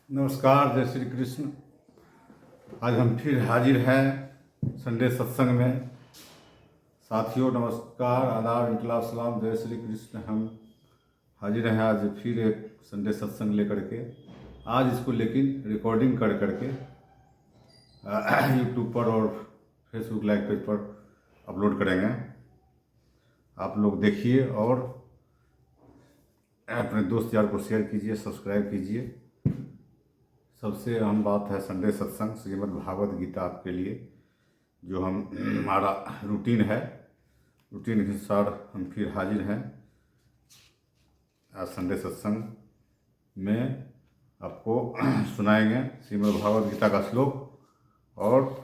नमस्कार, जय श्री कृष्ण। आज हम फिर हाजिर हैं संडे सत्संग में। साथियों नमस्कार, आदाब, इनकलाब, सलाम, जय श्री कृष्ण। हम हाजिर हैं आज फिर एक संडे सत्संग लेकर के। आज इसको लेकिन रिकॉर्डिंग कर करके यूट्यूब पर और फेसबुक लाइव पेज पर अपलोड करेंगे। आप लोग देखिए और अपने दोस्त यार को शेयर कीजिए, सब्सक्राइब कीजिए। सबसे अहम बात है संडे सत्संग, श्रीमद् भागवत गीता आपके लिए, जो हमारा रूटीन है। रूटीन के अनुसार हम फिर हाजिर हैं आज संडे सत्संग में। आपको सुनाएंगे श्रीमद् भागवत गीता का श्लोक और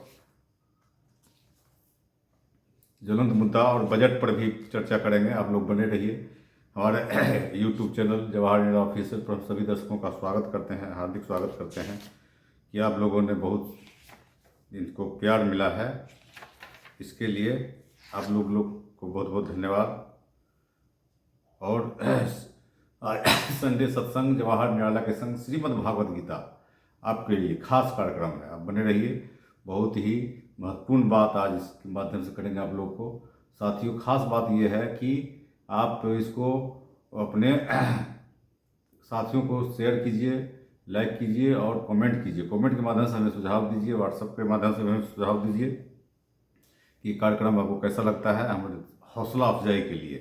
ज्वलंत मुद्दा और बजट पर भी चर्चा करेंगे। आप लोग बने रहिए। हमारे YouTube channel Jawahar Nehru official पर सभी दर्शकों का स्वागत करते हैं, हार्दिक स्वागत करते हैं कि आप लोगों ने बहुत इनको प्यार मिला है। इसके लिए आप लोग को बहुत बहुत धन्यवाद। और संडे सत्संग जवाहर न्यायालय के संग श्रीमद् भागवत गीता आपके लिए खास कार्यक्रम है। आप बने रहिए। बहुत ही महत्वपूर्ण बात आज इसके माध्यम से करेंगे आप लोग को। साथियों, खास बात यह है कि आप इसको अपने साथियों को शेयर कीजिए, लाइक कीजिए और कमेंट कीजिए। कमेंट के माध्यम से हमें सुझाव दीजिए, व्हाट्सएप के माध्यम से हमें सुझाव दीजिए कि कार्यक्रम आपको कैसा लगता है, हमारे हौसला अफजाई के लिए।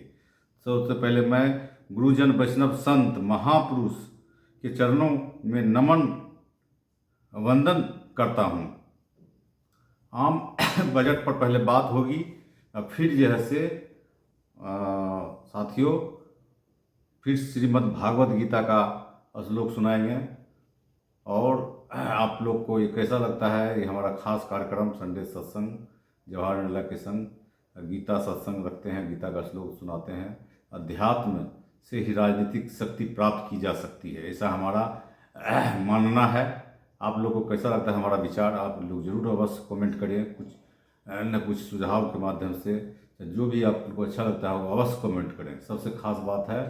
सबसे पहले मैं गुरुजन, वैष्णव, संत, महापुरुष के चरणों में नमन वंदन करता हूँ। आम बजट पर पहले बात होगी, फिर जो है से साथियों फिर श्रीमद् भागवत गीता का श्लोक सुनाएंगे और आप लोग को ये कैसा लगता है। ये हमारा खास कार्यक्रम संडे सत्संग जवाहर न्यायालय के संग गीता सत्संग रखते हैं, गीता का श्लोक सुनाते हैं। अध्यात्म से ही राजनीतिक शक्ति प्राप्त की जा सकती है, ऐसा हमारा मानना है। आप लोग को कैसा लगता है हमारा विचार, आप लोग जरूर अवश्य कमेंट करिए। कुछ न कुछ सुझाव के माध्यम से जो भी आपको अच्छा लगता है वो अवश्य कमेंट करें। सबसे खास बात है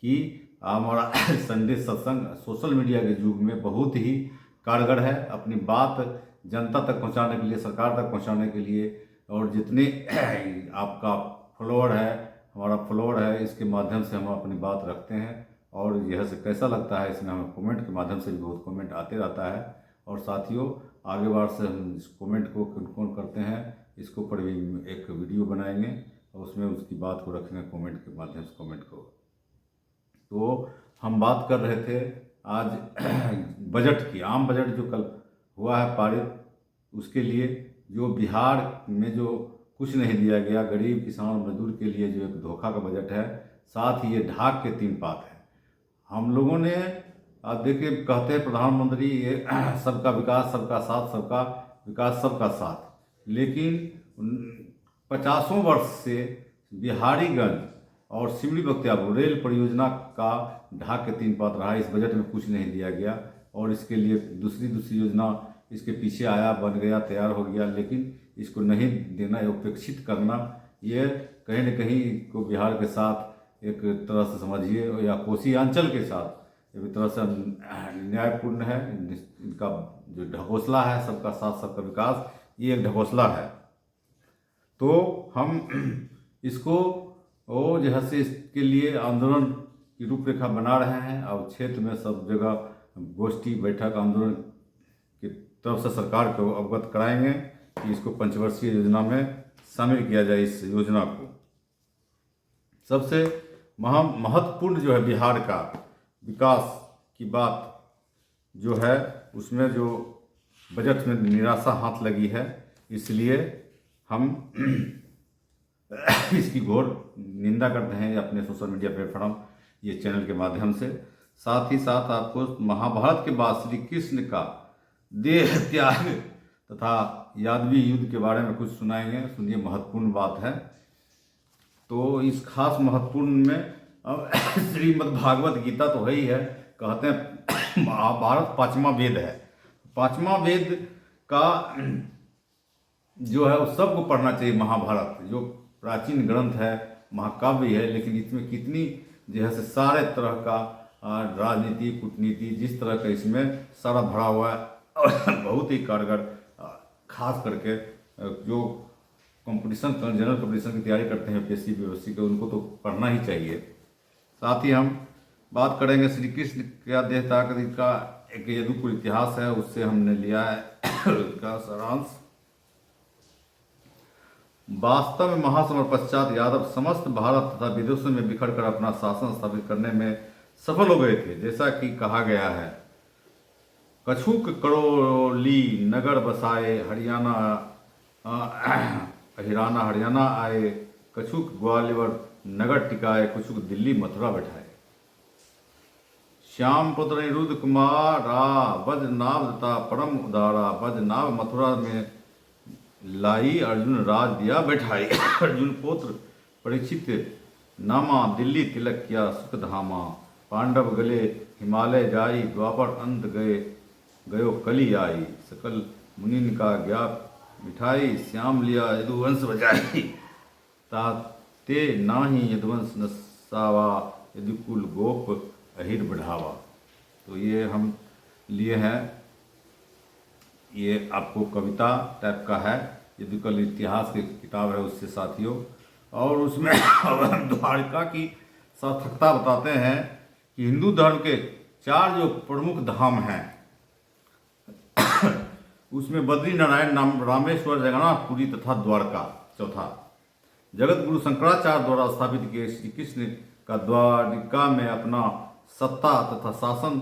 कि हमारा संडे सत्संग सोशल मीडिया के युग में बहुत ही कारगर है। अपनी बात जनता तक पहुंचाने के लिए, सरकार तक पहुंचाने के लिए, और जितने आपका फॉलोअर है, हमारा फॉलोअर है, इसके माध्यम से हम अपनी बात रखते हैं। और यह से कैसा लगता है इसमें हमें कमेंट के माध्यम से भी बहुत कमेंट आते रहता है। और साथियों आगे बार से हम इस कमेंट को कौन करते हैं, इसके ऊपर भी एक वीडियो बनाएंगे और उसमें उसकी बात को रखेंगे कमेंट के माध्यम से, कमेंट को। तो हम बात कर रहे थे आज बजट की। आम बजट जो कल हुआ है पारित, उसके लिए जो बिहार में जो कुछ नहीं दिया गया, गरीब किसान मजदूर के लिए जो एक धोखा का बजट है, साथ ही ये ढाक के 3 पात है। हम लोगों ने आप देखिए, कहते हैं प्रधानमंत्री ये सबका विकास, सबका साथ, सबका विकास, सबका साथ, लेकिन 50 वर्ष से बिहारीगंज और सिमरी बख्तियारपुर रेल परियोजना का ढाक के 3 पात रहा। इस बजट में कुछ नहीं दिया गया और इसके लिए दूसरी योजना इसके पीछे आया, बन गया, तैयार हो गया, लेकिन इसको नहीं देना, उपेक्षित करना, ये कहीं न कहीं को बिहार के साथ एक तरह से समझिए, या कोसी अंचल के साथ एक तरह से न्यायपूर्ण है। इनका जो ढकोसला है, सबका साथ सबका विकास, ये एक ढकोसला है। तो हम इसको वो जो है से इसके लिए आंदोलन की रूपरेखा बना रहे हैं और क्षेत्र में सब जगह गोष्ठी बैठक आंदोलन की तरफ से सरकार को अवगत कराएंगे कि इसको पंचवर्षीय योजना में शामिल किया जाए। इस योजना को सबसे महत्वपूर्ण जो है बिहार का विकास की बात जो है, उसमें जो बजट में निराशा हाथ लगी है, इसलिए हम इसकी घोर निंदा करते हैं अपने सोशल मीडिया प्लेटफॉर्म, ये चैनल के माध्यम से। साथ ही साथ आपको महाभारत के बाद श्री कृष्ण का देह त्याग तथा यादवी युद्ध के बारे में कुछ सुनाएंगे। सुनिए, महत्वपूर्ण बात है। तो इस खास महत्वपूर्ण में अब श्रीमद् भागवत गीता तो है ही है। कहते हैं महाभारत 5वां वेद है। 5वां वेद का जो है उस सबको पढ़ना चाहिए। महाभारत जो प्राचीन ग्रंथ है, महाकाव्य है, लेकिन इसमें कितनी जो है से सारे तरह का राजनीति कूटनीति जिस तरह का इसमें सारा भरा हुआ है और बहुत ही कारगर, खास करके जो कंपटीशन जनरल कंपटीशन की तैयारी करते हैं यूपीएससी बीपीएससी के, उनको तो पढ़ना ही चाहिए। साथ ही हम बात करेंगे श्री कृष्ण क्या देहता का एक यदुकुल इतिहास है, उससे हमने लिया है उसका सारांश। वास्तव में महासमर पश्चात यादव समस्त भारत तथा विदेशों में बिखर कर अपना शासन स्थापित करने में सफल हो गए थे। जैसा कि कहा गया है, कछुक करौली नगर बसाए, हिराना हरियाणा आए, कछुक ग्वालियर नगर टिकाए, कछुक दिल्ली मथुरा बैठाए। श्याम पुत्र निरुद्ध कुमारा, बजनाभ दत्ता परम उदारा, बजनाभ मथुरा में लाई, अर्जुन राज दिया बैठाई। अर्जुन पुत्र परीक्षित नामा, दिल्ली तिलक किया सुख धामा, पांडव गले हिमालय जाई, द्वापर अंत गयो कली आई, सकल मुनिन का ज्ञाप मिठाई, श्याम लिया यदुवंश बजाई, ताते नाही यदुवंश नसावा, यदुकुल गोप अहिर बढ़ावा। तो ये हम लिए हैं, ये आपको कविता टाइप का है, यदुकुल इतिहास की किताब है उससे साथियों। और उसमें द्वारका की सार्थकता बताते हैं कि हिंदू धर्म के 4 जो प्रमुख धाम हैं उसमें बद्री नारायण रामेश्वर जगन्नाथपुरी तथा द्वारका चौथा। जगत गुरु शंकराचार्य द्वारा स्थापित किए श्री कृष्ण का द्वारिका में अपना सत्ता तथा शासन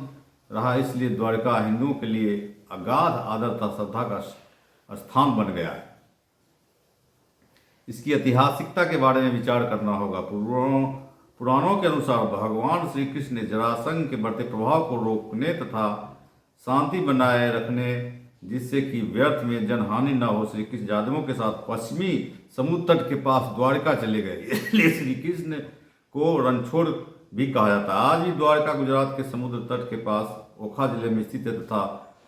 रहा, इसलिए द्वारका हिंदुओं के लिए अगाध आदर तथा श्रद्धा का स्थान बन गया है। इसकी ऐतिहासिकता के बारे में विचार करना होगा। पुराणों के अनुसार भगवान श्री कृष्ण ने जरासंध के बढ़ते प्रभाव को रोकने तथा शांति बनाए रखने, जिससे कि व्यर्थ में जनहानि न हो, श्री कृष्ण यादवों के साथ पश्चिमी समुद्र तट के पास द्वारका चले गए। इसलिए श्री कृष्ण को रणछोड़ भी कहा जाता है। आज भी द्वारका गुजरात के समुद्र तट के पास ओखा जिले में स्थित है तथा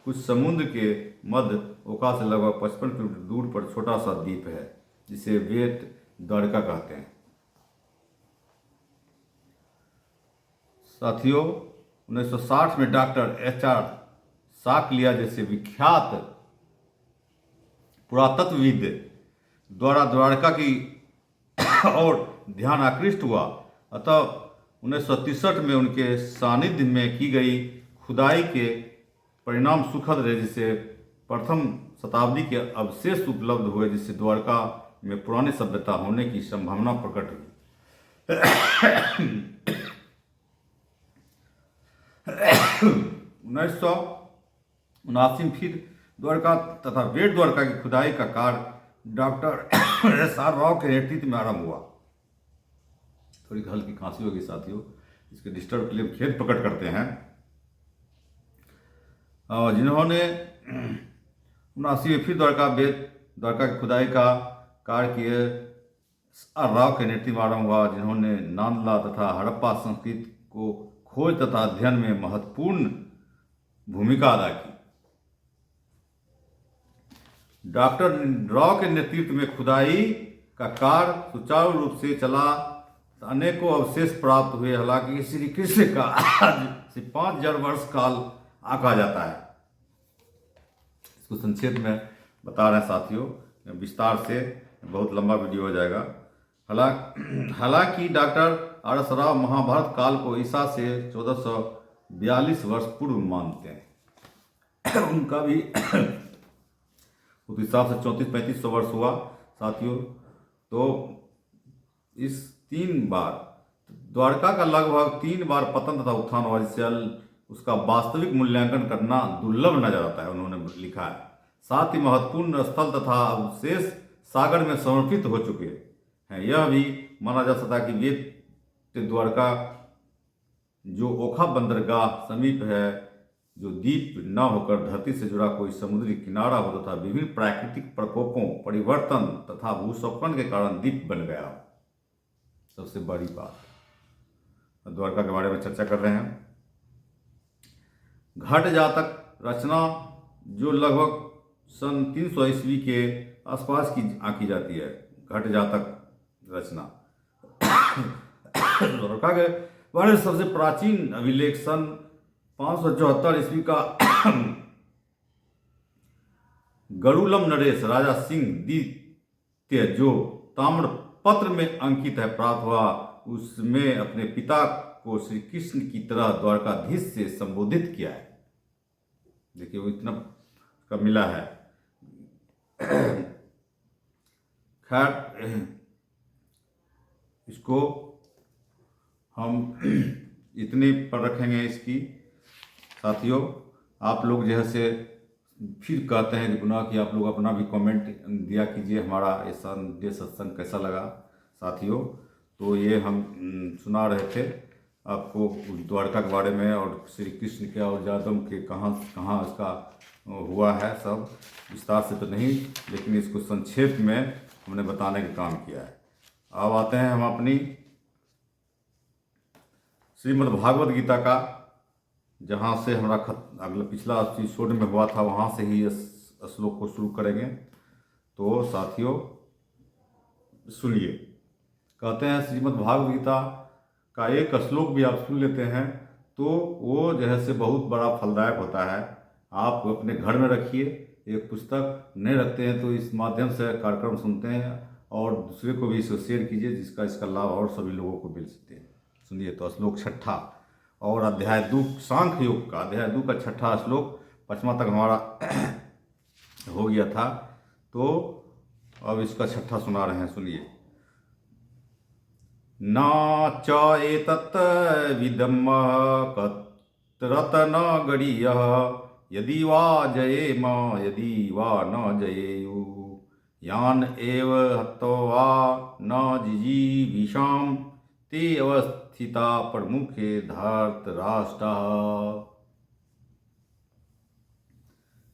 कुछ समुद्र के मध्य ओखा से लगभग 55 किलोमीटर दूर पर छोटा सा द्वीप है, जिसे वेट द्वारका कहते हैं। साथियों, 1960 में डॉक्टर HR साकलिया जैसे विख्यात पुरातत्वविद द्वारा द्वारका की और ध्यान आकृष्ट हुआ। अतः 1963 में उनके सानिध्य में की गई खुदाई के परिणाम सुखद रहे, जिसे प्रथम शताब्दी के अवशेष उपलब्ध हुए, जिससे द्वारका में पुरानी सभ्यता होने की संभावना प्रकट हुई। 1979 में फिर द्वारका तथा वेट द्वारका की खुदाई का कार्य डॉक्टर SR राव के नेतृत्व में आरंभ हुआ। थोड़ी हल्की खांसी होगी साथियों, इसके डिस्टर्ब के लिए खेद प्रकट करते हैं। और जिन्होंने 79 में फिर द्वारका की खुदाई का कार्य किए SR राव के नेतृत्व में आरंभ हुआ, जिन्होंने नांदला तथा हड़प्पा संस्कृति को खोज तथा अध्ययन में महत्वपूर्ण भूमिका अदा की। डॉक्टर राव के नेतृत्व में खुदाई का कार्य सुचारू रूप से चला, अनेकों अवशेष प्राप्त हुए। हालांकि श्री कृष्ण का आज से 5000 वर्ष काल आंका जाता है। इसको संक्षेप में बता रहे हैं साथियों, विस्तार से बहुत लंबा वीडियो हो जाएगा। हालांकि डॉक्टर RS राव महाभारत काल को ईसा से 1442 वर्ष पूर्व मानते हैं। उनका भी उस हिसाब से 3400-3500 वर्ष हुआ साथियों। तो इस 3 बार द्वारका का लगभग 3 बार पतन तथा उत्थान हुआ, जिससे उसका वास्तविक मूल्यांकन करना दुर्लभ नजर आता है, उन्होंने लिखा है। साथ ही महत्वपूर्ण स्थल तथा अवशेष सागर में समर्पित हो चुके हैं। यह भी माना जा सकता है कि वेट द्वारका जो ओखा बंदरगाह समीप है, जो द्वीप न होकर धरती से जुड़ा कोई समुद्री किनारा हो तथा विभिन्न प्राकृतिक प्रकोपों, परिवर्तन तथा भूस्खलन के कारण द्वीप बन गया। सबसे बड़ी बात द्वारका के बारे में चर्चा कर रहे हैं। घट जातक रचना जो लगभग सन 300 ईस्वी के आसपास की आंकी जाती है। घट जातक रचना द्वारका के भारत सबसे प्राचीन अभिलेख सन 574 ईस्वी का गरुलम नरेश राजा सिंह द्वितीय जो ताम्रपत्र में अंकित है प्राप्त हुआ, उसमें अपने पिता को श्री कृष्ण की तरह द्वारकाधीश से संबोधित किया है। देखिए वो इतना का मिला है। खैर इसको हम इतने पर रखेंगे। इसकी साथियों आप लोग जैसे फिर कहते हैं कि गुनाह की आप लोग अपना भी कमेंट दिया कीजिए, हमारा ऐसा सत्संग कैसा लगा साथियों। तो ये हम सुना रहे थे आपको द्वारका के बारे में और श्री कृष्ण के और यादव के कहाँ कहाँ इसका हुआ है, सब विस्तार से तो नहीं, लेकिन इसको संक्षेप में हमने बताने का काम किया है। अब आते हैं हम अपनी श्रीमद् भागवत गीता का, जहाँ से हमारा अगला पिछला एपिसोड में हुआ था, वहाँ से ही इस श्लोक को शुरू करेंगे। तो साथियों सुनिए, कहते हैं श्रीमद् भागवत गीता का एक श्लोक भी आप सुन लेते हैं तो वो जैसे बहुत बड़ा फलदायक होता है। आप अपने घर में रखिए, एक पुस्तक नहीं रखते हैं तो इस माध्यम से कार्यक्रम सुनते हैं और दूसरे को भी इसको शेयर कीजिए, जिसका इसका लाभ और सभी लोगों को मिल सकते हैं। सुनिए तो श्लोक 6 और अध्याय 2 सांख्य योग का अध्याय 2 का 6 श्लोक, 5वां तक हमारा हो गया था। तो अब इसका 6 सुना रहे हैं, सुनिए। न च एतत् विदम कत्रतन गरीयः यदि वा जयेम यदि वा न जयेयु यान एव हत्वा न जिजीविषाम ते अवस्थिता प्रमुखे धर्तराष्ट्रः।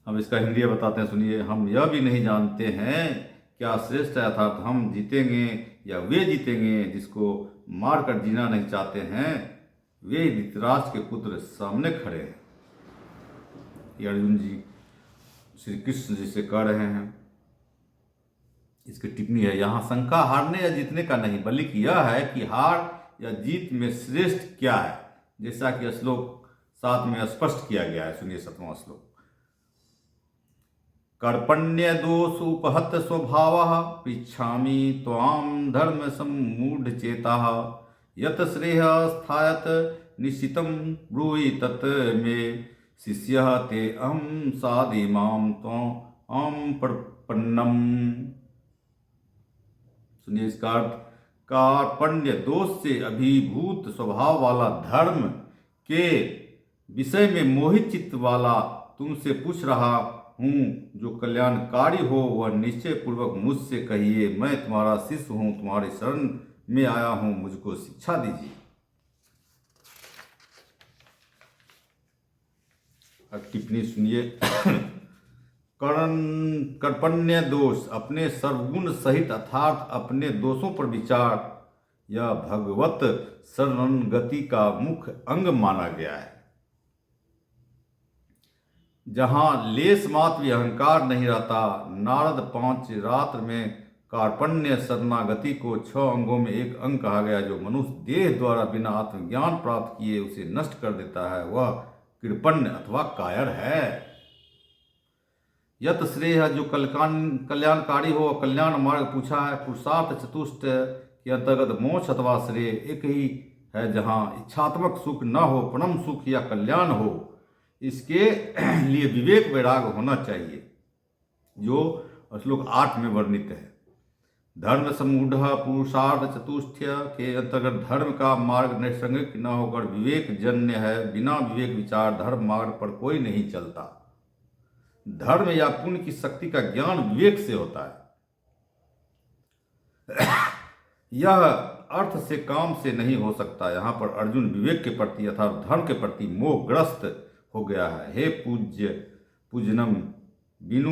हम इसका हिंदी बताते हैं, सुनिए। हम यह भी नहीं जानते हैं क्या श्रेष्ठ है, अर्थात हम जीतेंगे या वे जीतेंगे जिसको मारकर जीना नहीं चाहते हैं, वे धृतराष्ट्र के पुत्र सामने खड़े हैं। ये अर्जुन जी श्री कृष्ण जी से कह रहे हैं। इसकी टिप्पणी है, यहाँ शंका हारने या जीतने का नहीं बल्कि यह है कि हार या जीत में श्रेष्ठ क्या है, जैसा कि श्लोक 7 में स्पष्ट किया गया है। सुनिए 7वां श्लोक। कर्पण्य दोष उपहत स्वभावः पृच्छामि त्वां धर्म सम्मूढ़ चेताः यत श्रेयः स्थायत निश्चितं ब्रूहि तत् मे शिष्यः ते अहं साधिमां त्वां प्रपन्नम्। सुनिए इसका अर्थ, कार्पण्य दोष से अभिभूत स्वभाव वाला धर्म के विषय में मोहित चित्त वाला तुमसे पूछ रहा हूँ, जो कल्याणकारी हो वह निश्चय पूर्वक मुझसे कहिए। मैं तुम्हारा शिष्य हूँ, तुम्हारी शरण में आया हूँ, मुझको शिक्षा दीजिए। टिप्पणी सुनिए। कर्पण्य दोष अपने सर्वगुण सहित अर्थात अपने दोषों पर विचार यह भगवत शरणगति का मुख्य अंग माना गया है। जहाँ लेस मात्र भी अहंकार नहीं रहता। नारद 5 रात्र में कार्पण्य शरणागति को 6 अंगों में एक अंग कहा गया, जो मनुष्य देह द्वारा बिना आत्मज्ञान प्राप्त किए उसे नष्ट कर देता है, वह कृपण्य अथवा कायर है। यत श्रेय जो कल्याणकारी हो, कल्याण मार्ग पूछा है। पुरुषार्थ चतुष्ट के अंतर्गत मोक्ष अथवा श्रेय एक ही है, जहाँ इच्छात्मक सुख न हो, परम सुख या कल्याण हो। इसके लिए विवेक वैराग्य होना चाहिए, जो श्लोक 8 में वर्णित है। धर्म समूढ़ पुरुषार्थ चतुष्टय के अंतर्गत धर्म का मार्ग नैसर्गिक न होकर विवेक जन्य है। बिना विवेक विचार धर्म मार्ग पर कोई नहीं चलता। धर्म या पुण्य की शक्ति का ज्ञान विवेक से होता है। यह अर्थ से काम से नहीं हो सकता। यहाँ पर अर्जुन विवेक के प्रति अर्थात धर्म के प्रति मोहग्रस्त हो गया है। हे पूजनम बिनु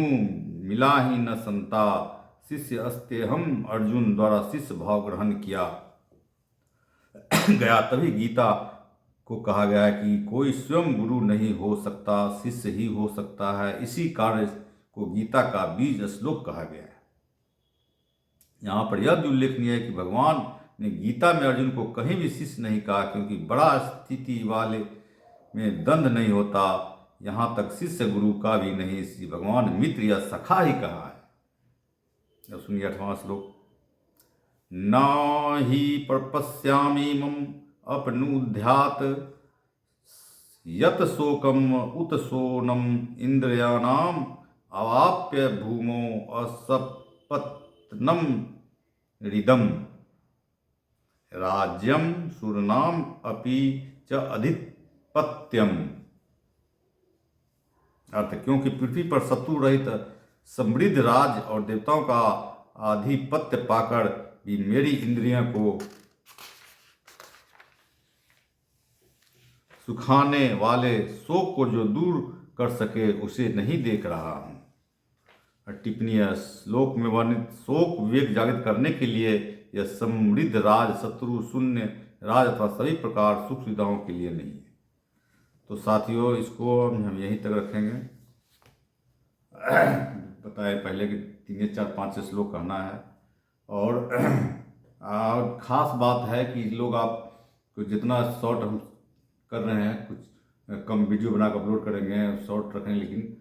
मिलाही न संता शिष्य अस्ते। हम अर्जुन द्वारा शिष्य भाव ग्रहण किया गया, तभी गीता को कहा गया है कि कोई स्वयं गुरु नहीं हो सकता, शिष्य ही हो सकता है। इसी कार्य को गीता का बीज श्लोक कहा गया है। यहाँ पर यह भी उल्लेखनीय है कि भगवान ने गीता में अर्जुन को कहीं भी शिष्य नहीं कहा, क्योंकि बड़ा स्थिति वाले में दंड नहीं होता, यहाँ तक शिष्य गुरु का भी नहीं, श्री भगवान मित्र या सखा ही कहा है। अब सुनिए 8वां श्लोक। न ही प्रपश्यामि मम अपनुध्यात यत शोकम उत सोनम इंद्रियाणाम अवाप्य भूमो असपत्नम हृदम राज्यम सुरनाम अपि च अधिपत्यम। अर्थ, क्योंकि पृथ्वी पर शत्रु रहित समृद्ध राज और देवताओं का आधिपत्य पाकर भी मेरी इंद्रियों को सुखाने वाले शोक को जो दूर कर सके उसे नहीं देख रहा हूँ। टिप्पणी है, श्लोक में वर्णित शोक विवेक जागृत करने के लिए यह समृद्ध राज शत्रु शून्य राज अथवा सभी प्रकार सुख सुविधाओं के लिए नहीं है। तो साथियों, इसको हम यहीं तक रखेंगे। बताए पहले कि 3 4 5 श्लोक कहना है। और ख़ास बात है कि लोग आप जितना शॉर्ट हम कर रहे हैं, कुछ कम वीडियो बना कर अपलोड करेंगे, शॉर्ट रखें, लेकिन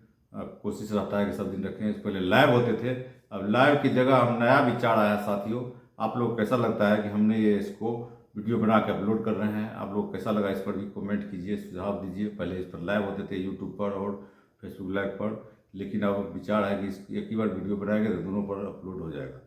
कोशिश रहता है कि सब दिन रखें। इस पहले लाइव होते थे, अब लाइव की जगह हम नया विचार आया। साथियों, आप लोग कैसा लगता है कि हमने ये इसको वीडियो बना के अपलोड कर रहे हैं? आप लोग कैसा लगा, इस पर भी कमेंट कीजिए, सुझाव दीजिए। पहले इस पर लाइव होते थे यूट्यूब पर और फेसबुक लाइव पर, लेकिन अब विचार है कि एक ही बार वीडियो बनाएंगे तो दोनों पर अपलोड हो जाएगा।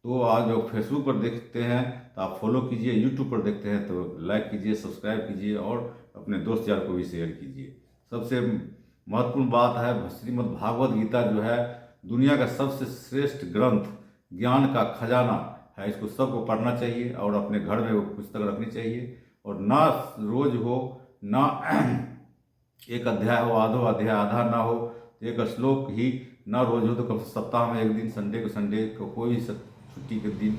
तो आज जो फेसबुक पर देखते हैं तो आप फॉलो कीजिए, यूट्यूब पर देखते हैं तो लाइक कीजिए, सब्सक्राइब कीजिए और अपने दोस्त यार को भी शेयर कीजिए। सबसे महत्वपूर्ण बात है, श्रीमद् भागवत गीता जो है दुनिया का सबसे श्रेष्ठ ग्रंथ, ज्ञान का खजाना है। इसको सबको पढ़ना चाहिए और अपने घर में वो पुस्तक रखनी चाहिए। और ना रोज हो, ना एक अध्याय हो, आधो अध्याय आधा ना हो, एक श्लोक ही ना रोज हो तो कम से सप्ताह में एक दिन, संडे को कोई छुट्टी के दिन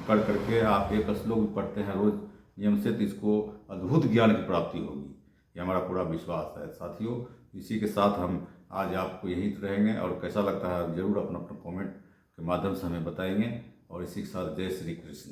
पढ़ करके आप एक श्लोक भी पढ़ते हैं रोज नियम से, तो इसको अद्भुत ज्ञान की प्राप्ति होगी, ये हमारा पूरा विश्वास है। साथियों, इसी के साथ हम आज आपको यहीं रहेंगे और कैसा लगता है जरूर अपना कमेंट के माध्यम से हमें बताएंगे। और इसी के साथ जय श्री कृष्ण।